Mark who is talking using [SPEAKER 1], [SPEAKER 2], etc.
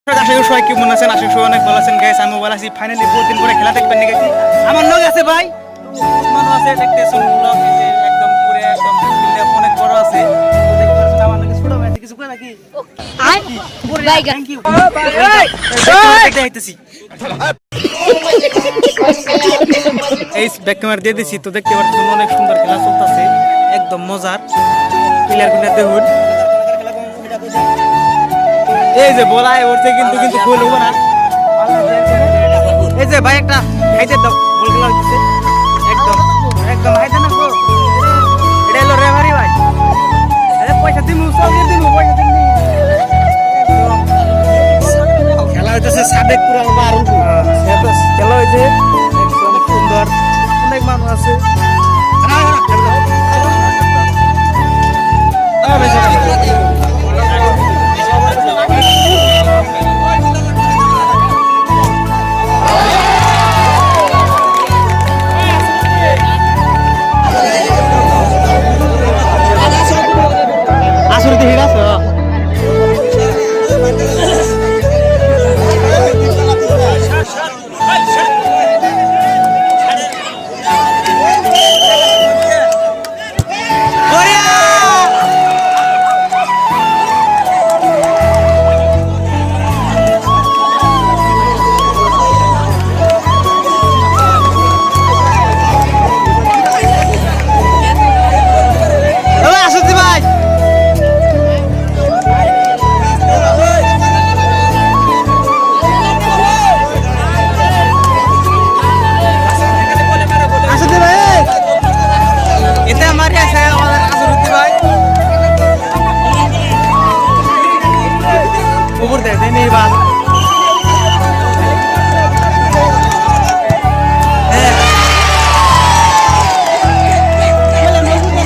[SPEAKER 1] আশা করি সবাই কেমন আছেন? আশা করি সবাই অনেক ভালো আছেন গাইস। আমি ভালো আছি। ফাইনালি বহুত দিন পরে খেলা দেখবেন গেছি। আমার লোক আছে ভাই, মানুষ আছে দেখতেছেন ব্লগ একদম পুরো একদম ফিল্ডে অনেক বড় আছে। দেখতে পাচ্ছেন আমার লোক ছোট ভাই কিছু কই নাকি?
[SPEAKER 2] আর বাই
[SPEAKER 1] থ্যাংক ইউ। দেখতে আইতেছি। এই ব্যাক ক্যামেরা দিয়ে দিছি তো দেখতে পাচ্ছেন অনেক সুন্দর খেলা চলতেছে, একদম মজার। প্লেয়ার গুলো দেখুন, এই যে বলাই উঠছে কিন্তু কিন্তু গোল হবো না। এই যে ভাই একটা হাইতে দাও, বল খেলা হচ্ছে একদম একদম হাইতে না গো। এটা হলো রেফারি ভাই। আরে পয়সা দিমু, সব দিমু, পয়সা দিমু। খেলা হইতেছে সাবেক পুরান বার খেলা হইছে একদম সুন্দর, অনেক মানুষ আছে। আসলে হিরা তো উপর দেয় নেই বাস।